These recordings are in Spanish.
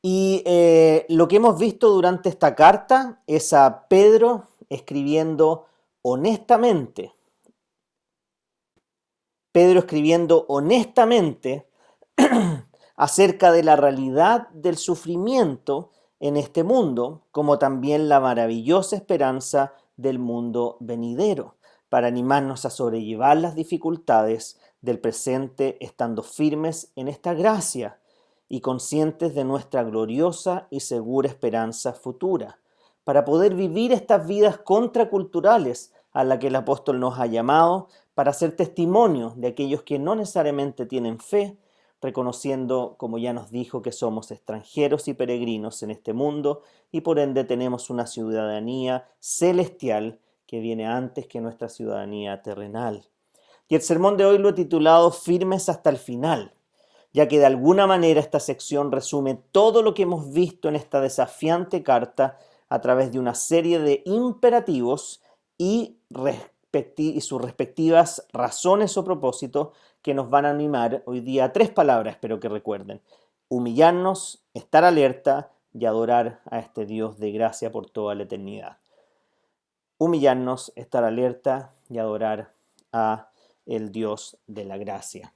Y lo que hemos visto durante esta carta es a Pedro escribiendo honestamente. Pedro escribiendo honestamente acerca de la realidad del sufrimiento en este mundo, como también la maravillosa esperanza del mundo venidero, para animarnos a sobrellevar las dificultades del presente, estando firmes en esta gracia y conscientes de nuestra gloriosa y segura esperanza futura, para poder vivir estas vidas contraculturales a las que el apóstol nos ha llamado, para ser testimonio de aquellos que no necesariamente tienen fe, reconociendo, como ya nos dijo, que somos extranjeros y peregrinos en este mundo y por ende tenemos una ciudadanía celestial que viene antes que nuestra ciudadanía terrenal. Y el sermón de hoy lo he titulado Firmes hasta el final, ya que de alguna manera esta sección resume todo lo que hemos visto en esta desafiante carta a través de una serie de imperativos y, sus respectivas razones o propósitos que nos van a animar hoy día a tres palabras, espero que recuerden: humillarnos, estar alerta y adorar a este Dios de gracia por toda la eternidad. Humillarnos, estar alerta y adorar a el Dios de la gracia.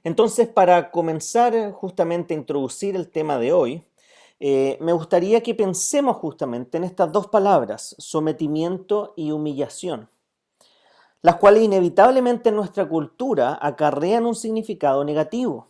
Entonces, para comenzar justamente a introducir el tema de hoy, me gustaría que pensemos justamente en estas dos palabras, sometimiento y humillación, las cuales inevitablemente en nuestra cultura acarrean un significado negativo,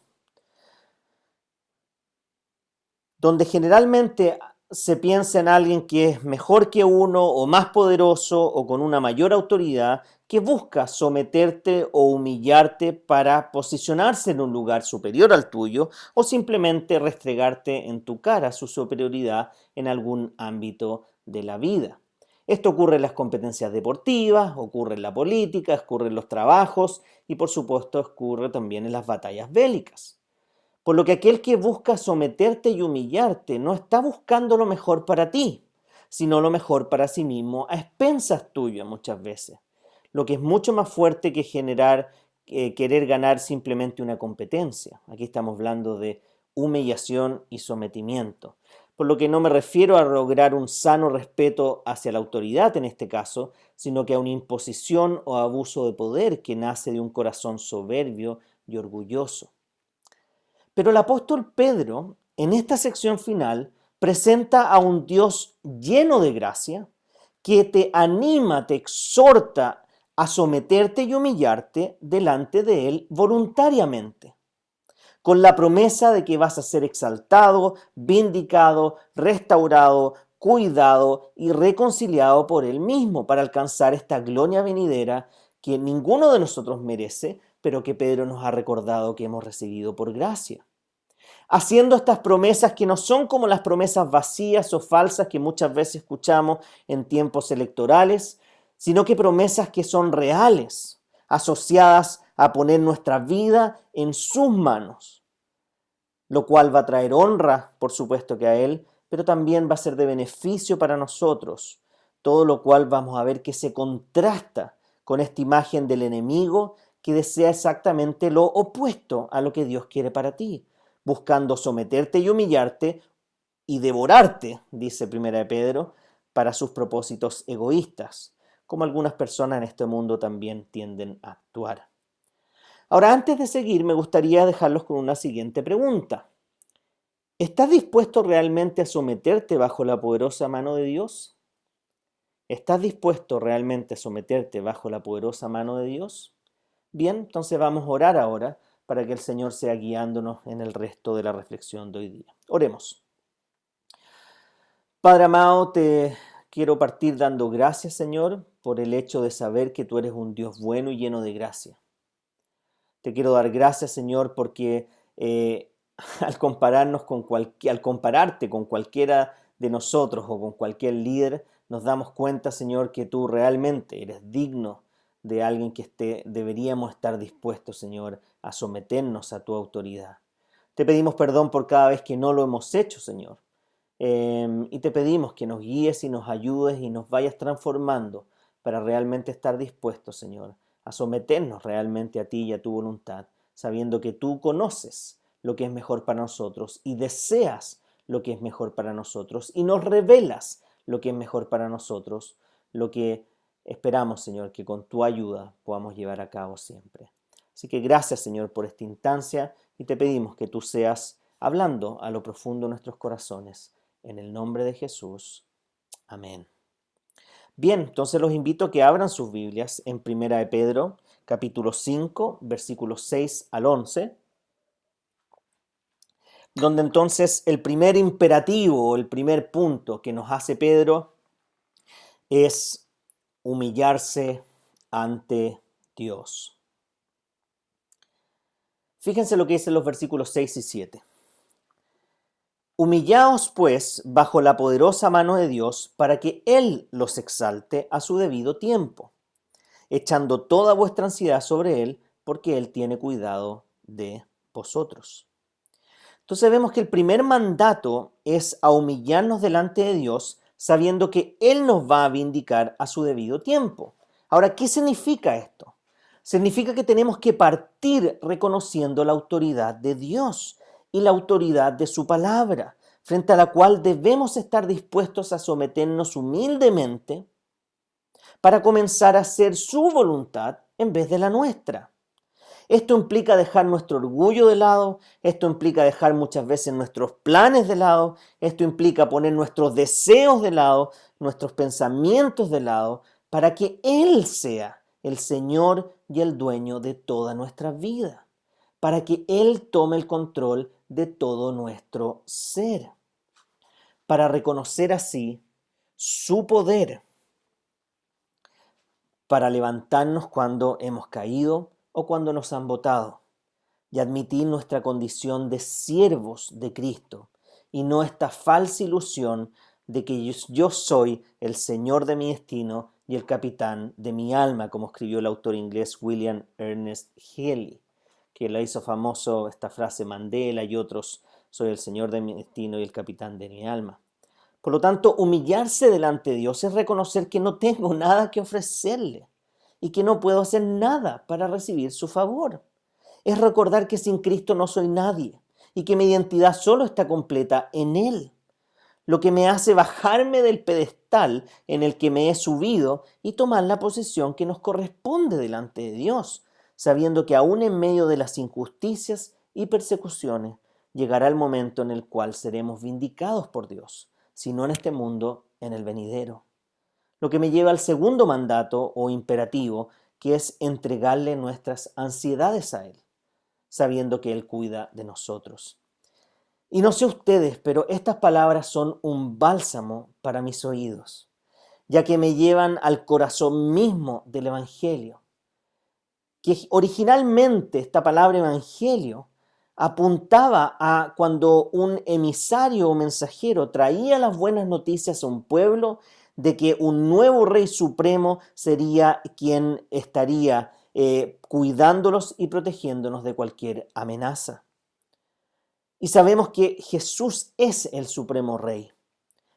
donde generalmente se piensa en alguien que es mejor que uno o más poderoso o con una mayor autoridad que busca someterte o humillarte para posicionarse en un lugar superior al tuyo o simplemente restregarte en tu cara su superioridad en algún ámbito de la vida. Esto ocurre en las competencias deportivas, ocurre en la política, ocurre en los trabajos y por supuesto ocurre también en las batallas bélicas. Por lo que aquel que busca someterte y humillarte no está buscando lo mejor para ti, sino lo mejor para sí mismo a expensas tuyas muchas veces. Lo que es mucho más fuerte que querer ganar simplemente una competencia. Aquí estamos hablando de humillación y sometimiento. Por lo que no me refiero a lograr un sano respeto hacia la autoridad en este caso, sino que a una imposición o abuso de poder que nace de un corazón soberbio y orgulloso. Pero el apóstol Pedro, en esta sección final, presenta a un Dios lleno de gracia, que te anima, te exhorta a someterte y humillarte delante de Él voluntariamente, con la promesa de que vas a ser exaltado, vindicado, restaurado, cuidado y reconciliado por Él mismo para alcanzar esta gloria venidera que ninguno de nosotros merece, pero que Pedro nos ha recordado que hemos recibido por gracia. Haciendo estas promesas que no son como las promesas vacías o falsas que muchas veces escuchamos en tiempos electorales, sino que promesas que son reales, asociadas a poner nuestra vida en sus manos, lo cual va a traer honra, por supuesto que a Él, pero también va a ser de beneficio para nosotros, todo lo cual vamos a ver que se contrasta con esta imagen del enemigo que desea exactamente lo opuesto a lo que Dios quiere para ti, buscando someterte y humillarte y devorarte, dice Primera de Pedro, para sus propósitos egoístas, como algunas personas en este mundo también tienden a actuar. Ahora, antes de seguir, me gustaría dejarlos con una siguiente pregunta. ¿Estás dispuesto realmente a someterte bajo la poderosa mano de Dios? ¿Estás dispuesto realmente a someterte bajo la poderosa mano de Dios? Bien, entonces vamos a orar ahora para que el Señor sea guiándonos en el resto de la reflexión de hoy día. Oremos. Padre amado, te quiero partir dando gracias, Señor, por el hecho de saber que tú eres un Dios bueno y lleno de gracia. Te quiero dar gracias, Señor, porque al compararte con cualquiera de nosotros o con cualquier líder, nos damos cuenta, Señor, que tú realmente eres digno de alguien deberíamos estar dispuestos, Señor, a someternos a tu autoridad. Te pedimos perdón por cada vez que no lo hemos hecho, Señor. Y te pedimos que nos guíes y nos ayudes y nos vayas transformando para realmente estar dispuestos, Señor, a someternos realmente a ti y a tu voluntad, sabiendo que tú conoces lo que es mejor para nosotros y deseas lo que es mejor para nosotros y nos revelas lo que es mejor para nosotros, lo que esperamos, Señor, que con tu ayuda podamos llevar a cabo siempre. Así que gracias, Señor, por esta instancia y te pedimos que tú seas hablando a lo profundo de nuestros corazones. En el nombre de Jesús. Amén. Bien, entonces los invito a que abran sus Biblias en Primera de Pedro, capítulo 5, versículos 6 al 11, donde entonces el primer imperativo, el primer punto que nos hace Pedro es humillarse ante Dios. Fíjense lo que dicen los versículos 6 y 7. Humillaos, pues, bajo la poderosa mano de Dios, para que Él los exalte a su debido tiempo, echando toda vuestra ansiedad sobre Él, porque Él tiene cuidado de vosotros. Entonces vemos que el primer mandato es a humillarnos delante de Dios, sabiendo que Él nos va a vindicar a su debido tiempo. Ahora, ¿qué significa esto? Significa que tenemos que partir reconociendo la autoridad de Dios y la autoridad de su palabra, frente a la cual debemos estar dispuestos a someternos humildemente para comenzar a hacer su voluntad en vez de la nuestra. Esto implica dejar nuestro orgullo de lado, esto implica dejar muchas veces nuestros planes de lado, esto implica poner nuestros deseos de lado, nuestros pensamientos de lado, para que Él sea el Señor y el dueño de toda nuestra vida, para que Él tome el control de todo nuestro ser, para reconocer así su poder, para levantarnos cuando hemos caído o cuando nos han botado, y admitir nuestra condición de siervos de Cristo, y no esta falsa ilusión de que yo soy el Señor de mi destino y el capitán de mi alma, como escribió el autor inglés William Ernest Henley, que la hizo famoso esta frase Mandela y otros: soy el Señor de mi destino y el capitán de mi alma. Por lo tanto, humillarse delante de Dios es reconocer que no tengo nada que ofrecerle y que no puedo hacer nada para recibir su favor. Es recordar que sin Cristo no soy nadie y que mi identidad solo está completa en Él, lo que me hace bajarme del pedestal en el que me he subido y tomar la posición que nos corresponde delante de Dios, sabiendo que aún en medio de las injusticias y persecuciones llegará el momento en el cual seremos vindicados por Dios, si no en este mundo, en el venidero. Lo que me lleva al segundo mandato o imperativo, que es entregarle nuestras ansiedades a Él, sabiendo que Él cuida de nosotros. Y no sé ustedes, pero estas palabras son un bálsamo para mis oídos, ya que me llevan al corazón mismo del Evangelio. Que originalmente esta palabra evangelio apuntaba a cuando un emisario o mensajero traía las buenas noticias a un pueblo de que un nuevo rey supremo sería quien estaría cuidándolos y protegiéndonos de cualquier amenaza. Y sabemos que Jesús es el supremo rey,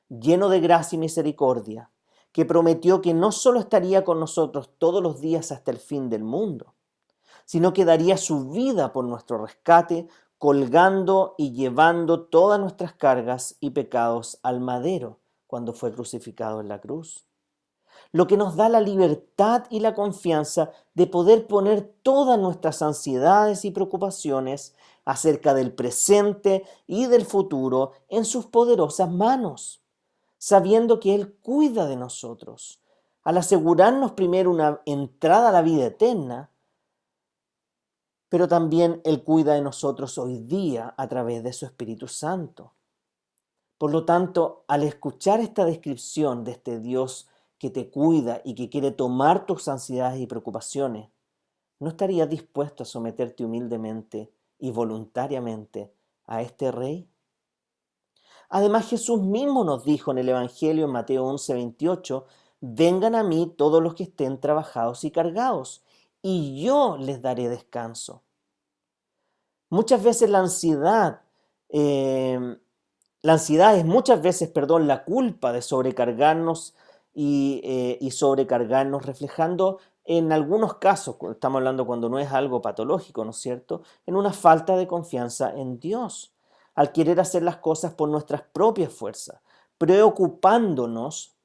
lleno de gracia y misericordia, que prometió que no solo estaría con nosotros todos los días hasta el fin del mundo, sino que daría su vida por nuestro rescate, colgando y llevando todas nuestras cargas y pecados al madero cuando fue crucificado en la cruz. Lo que nos da la libertad y la confianza de poder poner todas nuestras ansiedades y preocupaciones acerca del presente y del futuro en sus poderosas manos, sabiendo que Él cuida de nosotros, al asegurarnos primero una entrada a la vida eterna, pero también Él cuida de nosotros hoy día a través de su Espíritu Santo. Por lo tanto, al escuchar esta descripción de este Dios que te cuida y que quiere tomar tus ansiedades y preocupaciones, ¿no estarías dispuesto a someterte humildemente y voluntariamente a este Rey? Además, Jesús mismo nos dijo en el Evangelio en Mateo 11:28, vengan a mí todos los que estén trabajados y cargados, y yo les daré descanso. Muchas veces la ansiedad es muchas veces, la culpa de sobrecargarnos y sobrecargarnos, reflejando en algunos casos, estamos hablando cuando no es algo patológico, ¿no es cierto?, en una falta de confianza en Dios, al querer hacer las cosas por nuestras propias fuerzas, preocupándonos,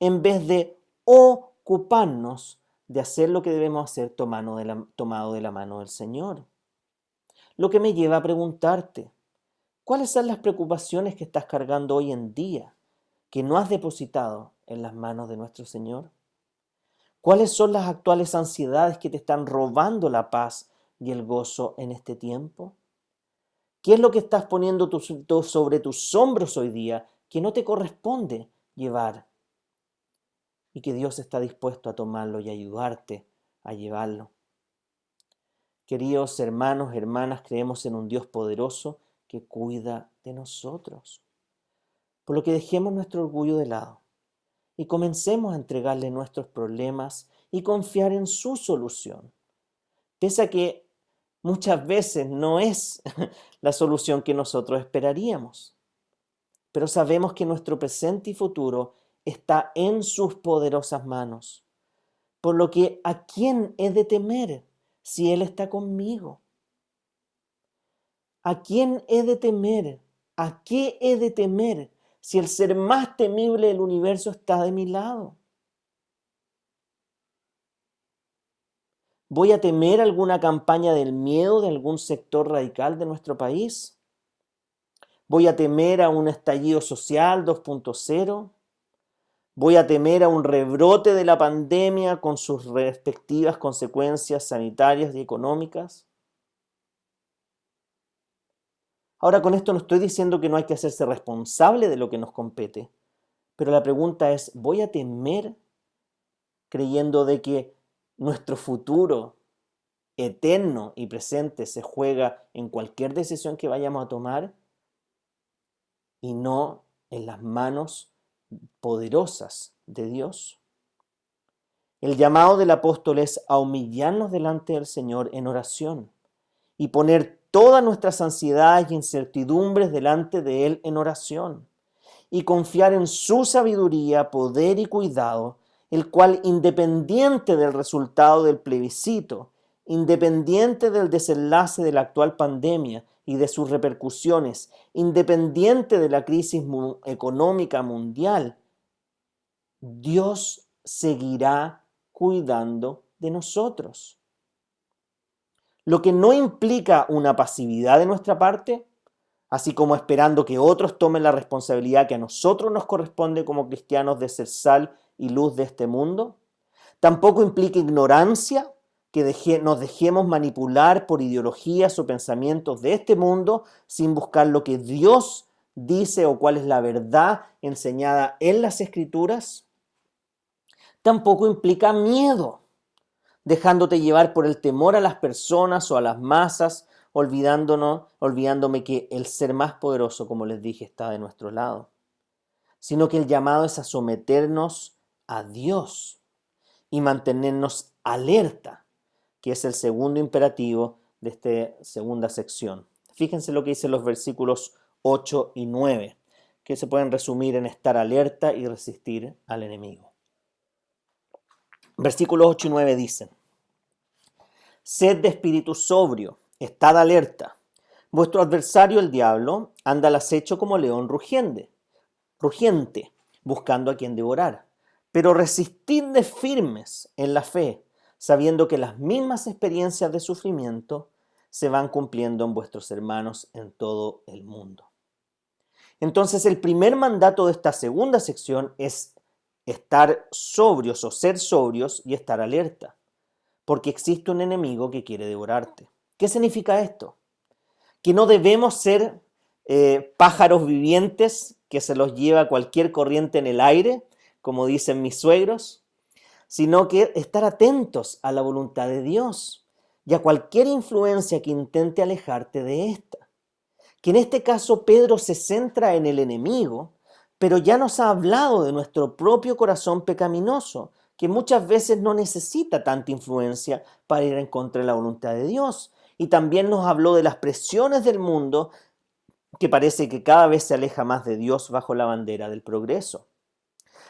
en vez de ocuparnos de hacer lo que debemos hacer tomado de la mano del Señor. Lo que me lleva a preguntarte, ¿cuáles son las preocupaciones que estás cargando hoy en día que no has depositado en las manos de nuestro Señor? ¿Cuáles son las actuales ansiedades que te están robando la paz y el gozo en este tiempo? ¿Qué es lo que estás poniendo sobre tus hombros hoy día que no te corresponde llevar y que Dios está dispuesto a tomarlo y ayudarte a llevarlo? Queridos hermanos, hermanas, creemos en un Dios poderoso que cuida de nosotros. Por lo que dejemos nuestro orgullo de lado y comencemos a entregarle nuestros problemas y confiar en su solución. Pese a que muchas veces no es la solución que nosotros esperaríamos. Pero sabemos que nuestro presente y futuro está en sus poderosas manos. Por lo que, ¿a quién he de temer si Él está conmigo? ¿A quién he de temer? ¿A qué he de temer si el ser más temible del universo está de mi lado? ¿Voy a temer alguna campaña del miedo de algún sector radical de nuestro país? ¿Voy a temer a un estallido social 2.0? ¿Voy a temer a un rebrote de la pandemia con sus respectivas consecuencias sanitarias y económicas? Ahora, con esto no estoy diciendo que no hay que hacerse responsable de lo que nos compete, pero la pregunta es, ¿voy a temer creyendo de que nuestro futuro eterno y presente se juega en cualquier decisión que vayamos a tomar y no en las manos poderosas de Dios? El llamado del apóstol es a humillarnos delante del Señor en oración y poner todas nuestras ansiedades y incertidumbres delante de Él en oración y confiar en su sabiduría, poder y cuidado, el cual, independiente del resultado del plebiscito, independiente del desenlace de la actual pandemia y de sus repercusiones, independiente de la crisis económica mundial, Dios seguirá cuidando de nosotros. Lo que no implica una pasividad de nuestra parte, así como esperando que otros tomen la responsabilidad que a nosotros nos corresponde como cristianos de ser sal y luz de este mundo. Tampoco implica ignorancia, que nos dejemos manipular por ideologías o pensamientos de este mundo sin buscar lo que Dios dice o cuál es la verdad enseñada en las Escrituras. Tampoco implica miedo, dejándote llevar por el temor a las personas o a las masas, olvidándome que el ser más poderoso, como les dije, está de nuestro lado, sino que el llamado es a someternos a Dios y mantenernos alerta, que es el segundo imperativo de esta segunda sección. Fíjense lo que dicen los versículos 8 y 9, que se pueden resumir en estar alerta y resistir al enemigo. Versículos 8 y 9 dicen: Sed de espíritu sobrio, estad alerta. Vuestro adversario el diablo anda al acecho como león rugiente, buscando a quien devorar. Pero resistidle firmes en la fe, sabiendo que las mismas experiencias de sufrimiento se van cumpliendo en vuestros hermanos en todo el mundo. Entonces, el primer mandato de esta segunda sección es estar sobrios o ser sobrios y estar alerta, porque existe un enemigo que quiere devorarte. ¿Qué significa esto? Que no debemos ser pájaros vivientes que se los lleva cualquier corriente en el aire, como dicen mis suegros, sino que estar atentos a la voluntad de Dios y a cualquier influencia que intente alejarte de esta. Que en este caso Pedro se centra en el enemigo, pero ya nos ha hablado de nuestro propio corazón pecaminoso, que muchas veces no necesita tanta influencia para ir en contra de la voluntad de Dios. Y también nos habló de las presiones del mundo, que parece que cada vez se aleja más de Dios bajo la bandera del progreso.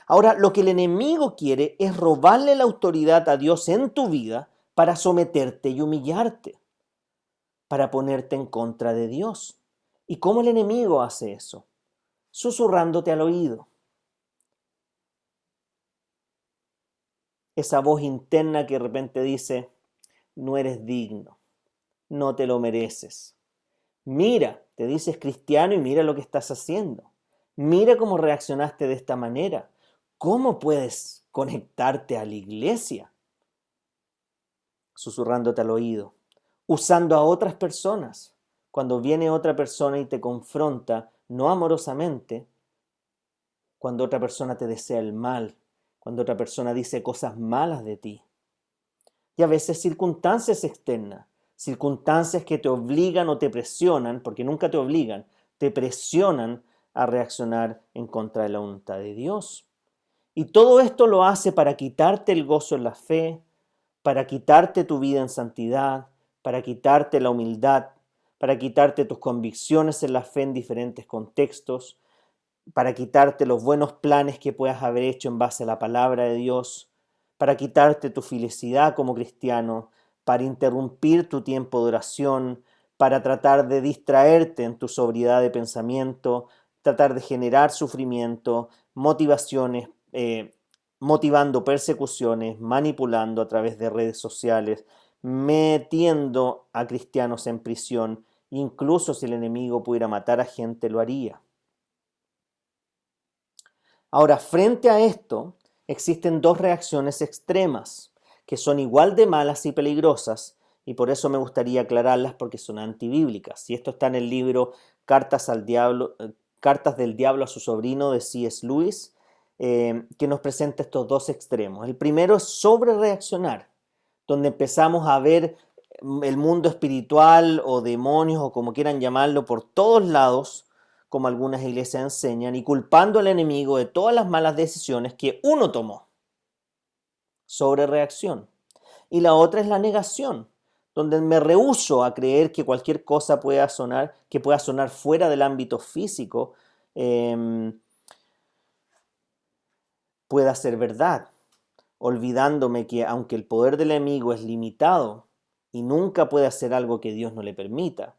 Ahora, lo que el enemigo quiere es robarle la autoridad a Dios en tu vida para someterte y humillarte, para ponerte en contra de Dios. ¿Y cómo el enemigo hace eso? Susurrándote al oído. Esa voz interna que de repente dice, no eres digno, no te lo mereces. Mira, te dices cristiano y mira lo que estás haciendo. Mira cómo reaccionaste de esta manera. ¿Cómo puedes conectarte a la iglesia? Susurrándote al oído, usando a otras personas. Cuando viene otra persona y te confronta, no amorosamente, cuando otra persona te desea el mal, cuando otra persona dice cosas malas de ti. Y a veces circunstancias externas, circunstancias que te obligan o te presionan, porque nunca te obligan, te presionan a reaccionar en contra de la voluntad de Dios. Y todo esto lo hace para quitarte el gozo en la fe, para quitarte tu vida en santidad, para quitarte la humildad, para quitarte tus convicciones en la fe en diferentes contextos, para quitarte los buenos planes que puedas haber hecho en base a la palabra de Dios, para quitarte tu felicidad como cristiano, para interrumpir tu tiempo de oración, para tratar de distraerte en tu sobriedad de pensamiento, tratar de generar sufrimiento, motivaciones, motivando persecuciones, manipulando a través de redes sociales, metiendo a cristianos en prisión. Incluso si el enemigo pudiera matar a gente, lo haría. Ahora, frente a esto, existen dos reacciones extremas, que son igual de malas y peligrosas, y por eso me gustaría aclararlas porque son antibíblicas. Y esto está en el libro Cartas del Diablo a su sobrino de C.S. Lewis, que nos presenta estos dos extremos. El primero es sobrereaccionar, donde empezamos a ver el mundo espiritual o demonios o como quieran llamarlo por todos lados, como algunas iglesias enseñan, y culpando al enemigo de todas las malas decisiones que uno tomó. Sobre reacción. Y la otra es la negación, donde me rehúso a creer que cualquier cosa que pueda sonar fuera del ámbito físico, pueda ser verdad, olvidándome que aunque el poder del enemigo es limitado y nunca puede hacer algo que Dios no le permita,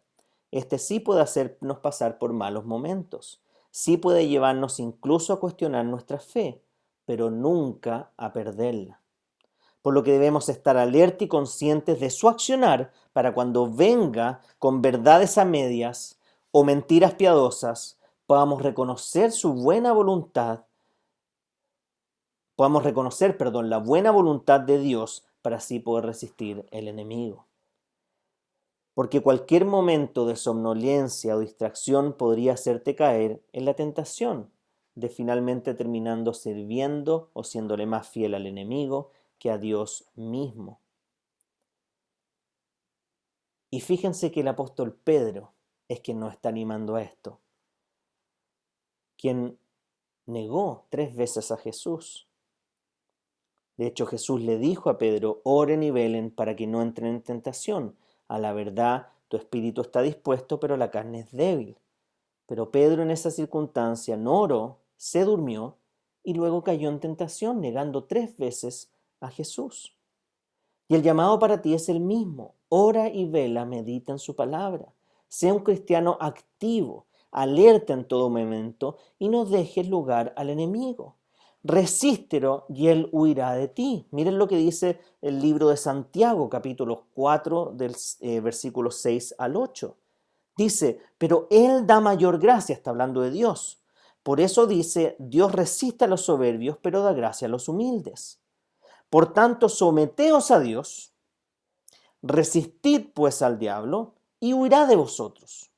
este sí puede hacernos pasar por malos momentos, sí puede llevarnos incluso a cuestionar nuestra fe, pero nunca a perderla. Por lo que debemos estar alerta y conscientes de su accionar para cuando venga con verdades a medias o mentiras piadosas, podamos reconocer su buena voluntad, la buena voluntad de Dios para así poder resistir el enemigo. Porque cualquier momento de somnolencia o distracción podría hacerte caer en la tentación de finalmente terminando sirviendo o siéndole más fiel al enemigo que a Dios mismo. Y fíjense que el apóstol Pedro es quien nos está animando a esto, quien negó 3 veces a Jesús. De hecho, Jesús le dijo a Pedro, oren y velen para que no entren en tentación. A la verdad, tu espíritu está dispuesto, pero la carne es débil. Pero Pedro en esa circunstancia no oró, se durmió y luego cayó en tentación, negando 3 veces a Jesús. Y el llamado para ti es el mismo. Ora y vela, medita en su palabra. Sea un cristiano activo, alerta en todo momento y no dejes lugar al enemigo. Resístelo y él huirá de ti. Miren lo que dice el libro de Santiago, capítulo 4, del versículo 6 al 8. Dice, pero Él da mayor gracia, está hablando de Dios. Por eso dice, Dios resiste a los soberbios, pero da gracia a los humildes. Por tanto, someteos a Dios, resistid pues al diablo, y huirá de vosotros.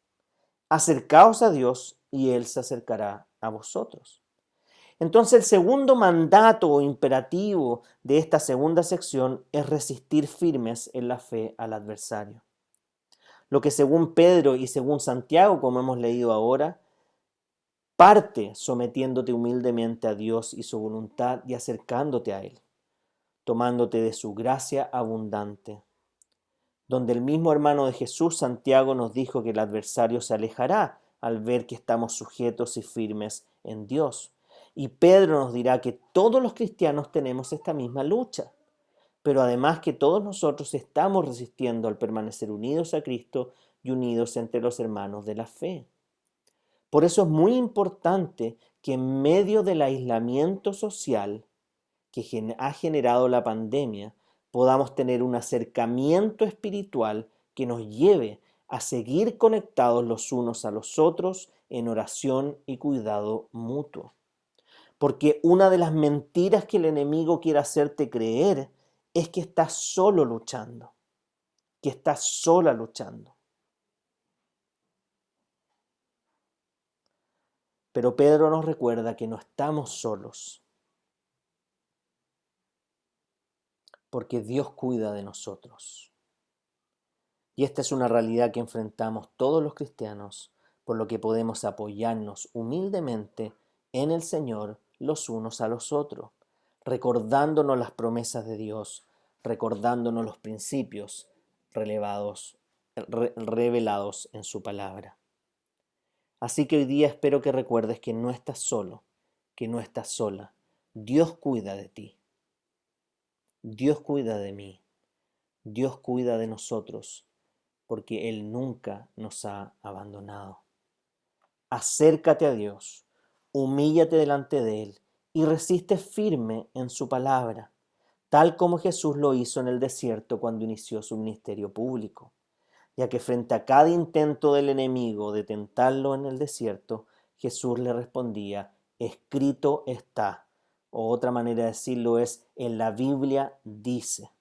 Acercaos a Dios, y Él se acercará a vosotros. Entonces, el segundo mandato o imperativo de esta segunda sección es resistir firmes en la fe al adversario. Lo que según Pedro y según Santiago, como hemos leído ahora, parte sometiéndote humildemente a Dios y su voluntad y acercándote a Él, tomándote de su gracia abundante, donde el mismo hermano de Jesús, Santiago, nos dijo que el adversario se alejará al ver que estamos sujetos y firmes en Dios. Y Pedro nos dirá que todos los cristianos tenemos esta misma lucha, pero además que todos nosotros estamos resistiendo al permanecer unidos a Cristo y unidos entre los hermanos de la fe. Por eso es muy importante que en medio del aislamiento social que ha generado la pandemia, podamos tener un acercamiento espiritual que nos lleve a seguir conectados los unos a los otros en oración y cuidado mutuo. Porque una de las mentiras que el enemigo quiere hacerte creer es que estás solo luchando, que estás sola luchando. Pero Pedro nos recuerda que no estamos solos, porque Dios cuida de nosotros. Y esta es una realidad que enfrentamos todos los cristianos, por lo que podemos apoyarnos humildemente en el Señor los unos a los otros, recordándonos las promesas de Dios, recordándonos los principios revelados en su palabra. Así que hoy día espero que recuerdes que no estás solo, que no estás sola. Dios cuida de ti. Dios cuida de mí. Dios cuida de nosotros, porque Él nunca nos ha abandonado. Acércate a Dios, humíllate delante de Él y resiste firme en su palabra, tal como Jesús lo hizo en el desierto cuando inició su ministerio público, ya que frente a cada intento del enemigo de tentarlo en el desierto, Jesús le respondía, escrito está, o otra manera de decirlo es, en la Biblia dice.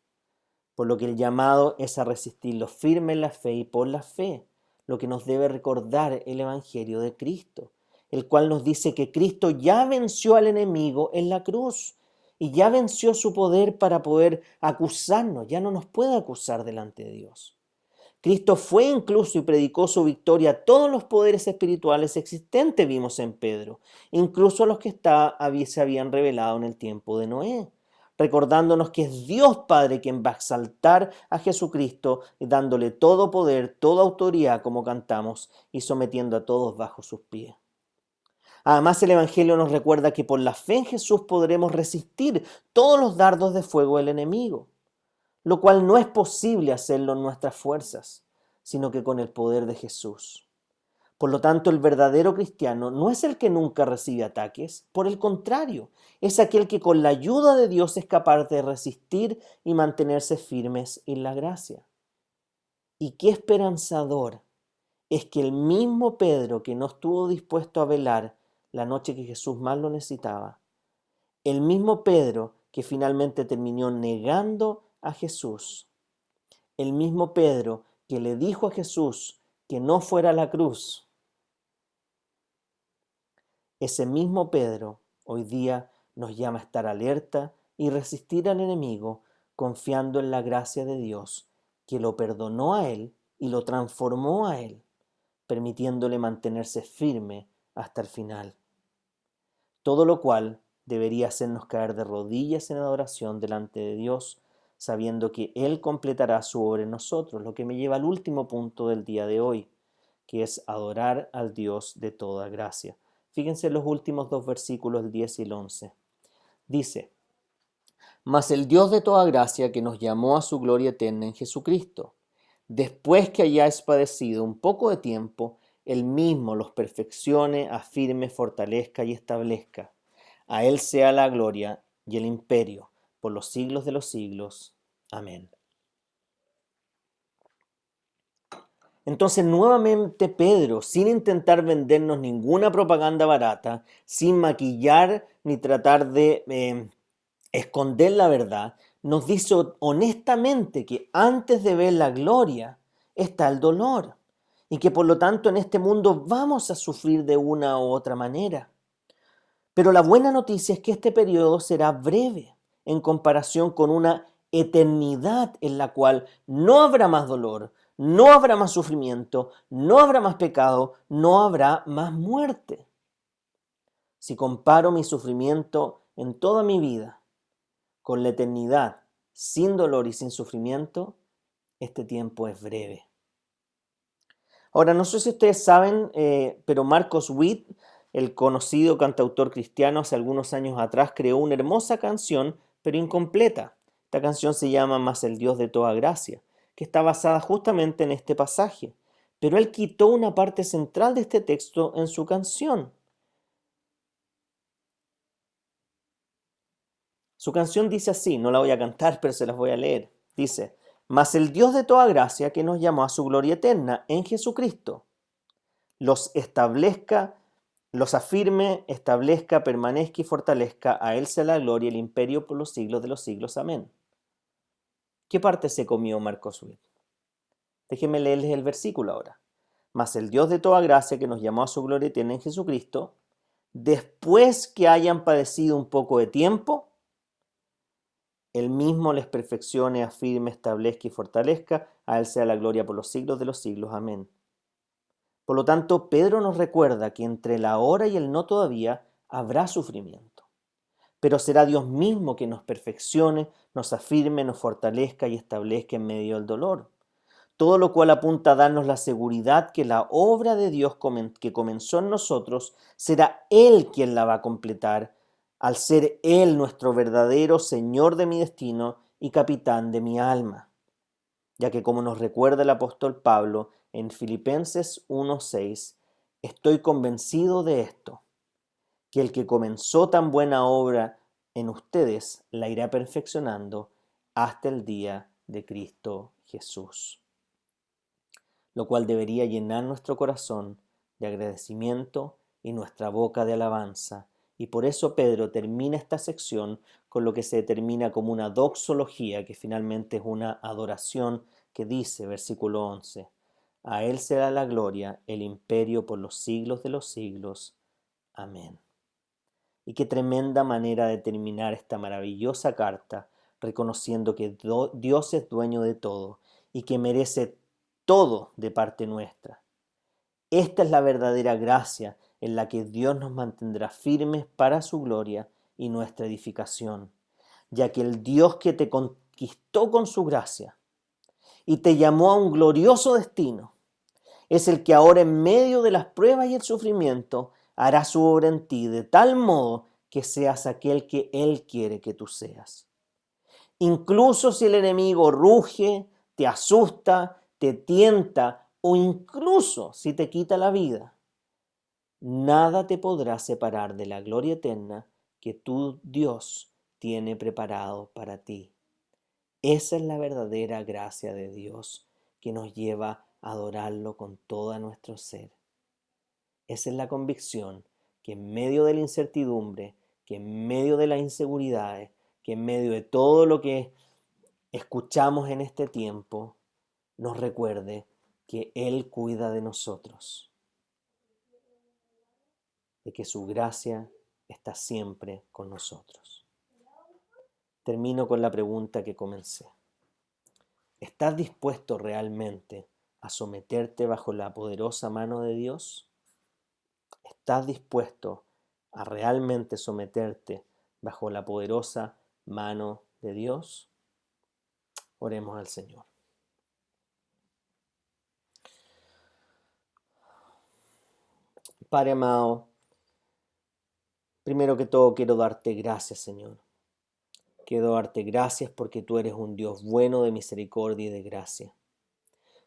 Por lo que el llamado es a resistirlo firme en la fe y por la fe, lo que nos debe recordar el Evangelio de Cristo, el cual nos dice que Cristo ya venció al enemigo en la cruz y ya venció su poder para poder acusarnos, ya no nos puede acusar delante de Dios. Cristo fue incluso y predicó su victoria a todos los poderes espirituales existentes, vimos en Pedro, incluso a los que se habían revelado en el tiempo de Noé, recordándonos que es Dios Padre quien va a exaltar a Jesucristo, dándole todo poder, toda autoridad, como cantamos, y sometiendo a todos bajo sus pies. Además, el Evangelio nos recuerda que por la fe en Jesús podremos resistir todos los dardos de fuego del enemigo, lo cual no es posible hacerlo en nuestras fuerzas, sino que con el poder de Jesús. Por lo tanto, el verdadero cristiano no es el que nunca recibe ataques, por el contrario, es aquel que con la ayuda de Dios es capaz de resistir y mantenerse firmes en la gracia. Y qué esperanzador es que el mismo Pedro que no estuvo dispuesto a velar la noche que Jesús más lo necesitaba, el mismo Pedro que finalmente terminó negando a Jesús, el mismo Pedro que le dijo a Jesús que no fuera a la cruz, ese mismo Pedro hoy día nos llama a estar alerta y resistir al enemigo confiando en la gracia de Dios que lo perdonó a él y lo transformó a él, permitiéndole mantenerse firme hasta el final. Todo lo cual debería hacernos caer de rodillas en adoración delante de Dios, sabiendo que Él completará su obra en nosotros, lo que me lleva al último punto del día de hoy, que es adorar al Dios de toda gracia. Fíjense en los últimos dos versículos, el 10 y el 11. Dice, mas el Dios de toda gracia que nos llamó a su gloria eterna en Jesucristo, después que hayáis padecido un poco de tiempo, Él mismo los perfeccione, afirme, fortalezca y establezca. A Él sea la gloria y el imperio por los siglos de los siglos. Amén. Entonces nuevamente Pedro, sin intentar vendernos ninguna propaganda barata, sin maquillar ni tratar de esconder la verdad, nos dice honestamente que antes de ver la gloria está el dolor y que por lo tanto en este mundo vamos a sufrir de una u otra manera. Pero la buena noticia es que este periodo será breve en comparación con una eternidad en la cual no habrá más dolor, no habrá más sufrimiento, no habrá más pecado, no habrá más muerte. Si comparo mi sufrimiento en toda mi vida con la eternidad, sin dolor y sin sufrimiento, este tiempo es breve. Ahora, no sé si ustedes saben, pero Marcos Witt el conocido cantautor cristiano hace algunos años atrás creó una hermosa canción, pero incompleta. Esta canción se llama Mas el Dios de toda gracia, que está basada justamente en este pasaje. Pero él quitó una parte central de este texto en su canción. Su canción dice así, no la voy a cantar, pero se las voy a leer. Dice, mas el Dios de toda gracia que nos llamó a su gloria eterna en Jesucristo, los establezca, los afirme, establezca, permanezca y fortalezca, a Él sea la gloria y el imperio por los siglos de los siglos. Amén. ¿Qué parte se comió Marcos Witt? Déjenme leerles el versículo ahora. Mas el Dios de toda gracia que nos llamó a su gloria eterna en Jesucristo, después que hayan padecido un poco de tiempo, Él mismo les perfeccione, afirme, establezca y fortalezca, a Él sea la gloria por los siglos de los siglos. Amén. Por lo tanto, Pedro nos recuerda que entre el ahora y el no todavía habrá sufrimiento. Pero será Dios mismo que nos perfeccione, nos afirme, nos fortalezca y establezca en medio del dolor. Todo lo cual apunta a darnos la seguridad que la obra de Dios que comenzó en nosotros, será Él quien la va a completar, al ser Él nuestro verdadero Señor de mi destino y capitán de mi alma. Ya que como nos recuerda el apóstol Pablo en Filipenses 1:6, estoy convencido de esto, que el que comenzó tan buena obra en ustedes la irá perfeccionando hasta el día de Cristo Jesús, lo cual debería llenar nuestro corazón de agradecimiento y nuestra boca de alabanza. Y por eso Pedro termina esta sección con lo que se determina como una doxología, que finalmente es una adoración, que dice, versículo 11, a Él será la gloria, el imperio por los siglos de los siglos. Amén. Y qué tremenda manera de terminar esta maravillosa carta, reconociendo que Dios es dueño de todo y que merece todo de parte nuestra. Esta es la verdadera gracia en la que Dios nos mantendrá firmes para su gloria y nuestra edificación, ya que el Dios que te conquistó con su gracia y te llamó a un glorioso destino, es el que ahora en medio de las pruebas y el sufrimiento hará su obra en ti de tal modo que seas aquel que Él quiere que tú seas. Incluso si el enemigo ruge, te asusta, te tienta o incluso si te quita la vida, nada te podrá separar de la gloria eterna que tu Dios tiene preparado para ti. Esa es la verdadera gracia de Dios que nos lleva a adorarlo con todo nuestro ser. Esa es la convicción que en medio de la incertidumbre, que en medio de las inseguridades, que en medio de todo lo que escuchamos en este tiempo, nos recuerde que Él cuida de nosotros, de que su gracia está siempre con nosotros. Termino con la pregunta que comencé. ¿Estás dispuesto realmente a someterte bajo la poderosa mano de Dios? ¿Estás dispuesto a realmente someterte bajo la poderosa mano de Dios? Oremos al Señor. Padre amado, primero que todo quiero darte gracias, Señor. Quiero darte gracias porque tú eres un Dios bueno de misericordia y de gracia.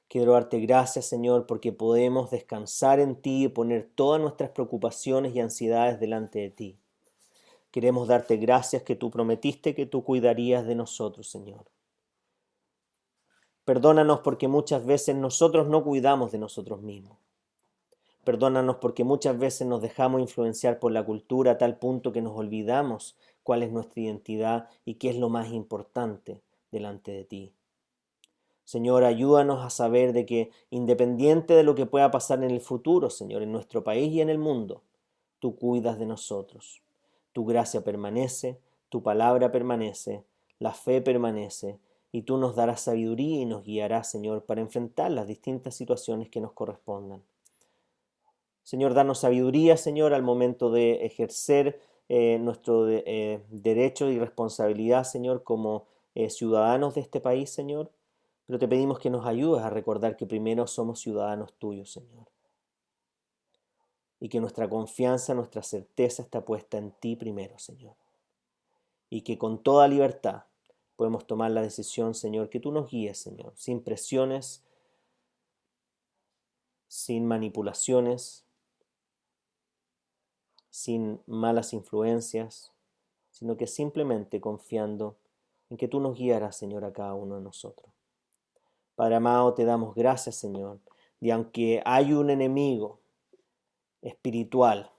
Quiero darte gracias, Señor, porque podemos descansar en ti y poner todas nuestras preocupaciones y ansiedades delante de ti. Queremos darte gracias que tú prometiste que tú cuidarías de nosotros, Señor. Perdónanos porque muchas veces nosotros no cuidamos de nosotros mismos. Perdónanos porque muchas veces nos dejamos influenciar por la cultura a tal punto que nos olvidamos cuál es nuestra identidad y qué es lo más importante delante de ti. Señor, ayúdanos a saber de que independiente de lo que pueda pasar en el futuro, Señor, en nuestro país y en el mundo, tú cuidas de nosotros. Tu gracia permanece, tu palabra permanece, la fe permanece y tú nos darás sabiduría y nos guiarás, Señor, para enfrentar las distintas situaciones que nos correspondan. Señor, danos sabiduría, Señor, al momento de ejercer nuestro derecho y responsabilidad, Señor, como ciudadanos de este país, Señor. Pero te pedimos que nos ayudes a recordar que primero somos ciudadanos tuyos, Señor. y que nuestra confianza, nuestra certeza está puesta en ti primero, Señor. Y que con toda libertad podemos tomar la decisión, Señor, que tú nos guíes, Señor, sin presiones, sin manipulaciones, sin malas influencias, sino que simplemente confiando en que tú nos guiarás, Señor, a cada uno de nosotros. Padre amado, te damos gracias, Señor, de aunque hay un enemigo espiritual,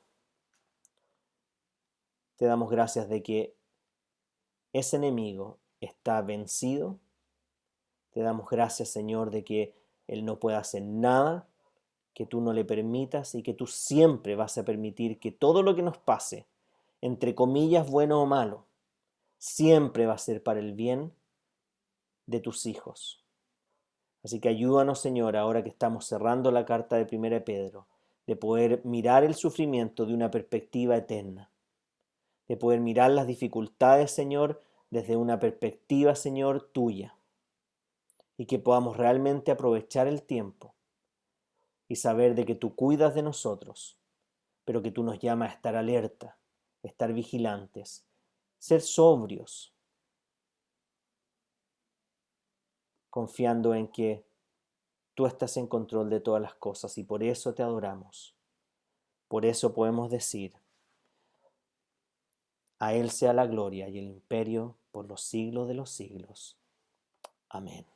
te damos gracias de que ese enemigo está vencido. Te damos gracias, Señor, de que él no puede hacer nada que tú no le permitas y que tú siempre vas a permitir que todo lo que nos pase, entre comillas, bueno o malo, siempre va a ser para el bien de tus hijos. Así que ayúdanos, Señor, ahora que estamos cerrando la carta de 1 Pedro, de poder mirar el sufrimiento de una perspectiva eterna, de poder mirar las dificultades, Señor, desde una perspectiva, Señor, tuya, y que podamos realmente aprovechar el tiempo y saber de que tú cuidas de nosotros, pero que tú nos llamas a estar alerta, estar vigilantes, ser sobrios, confiando en que tú estás en control de todas las cosas y por eso te adoramos. Por eso podemos decir, a Él sea la gloria y el imperio por los siglos de los siglos. Amén.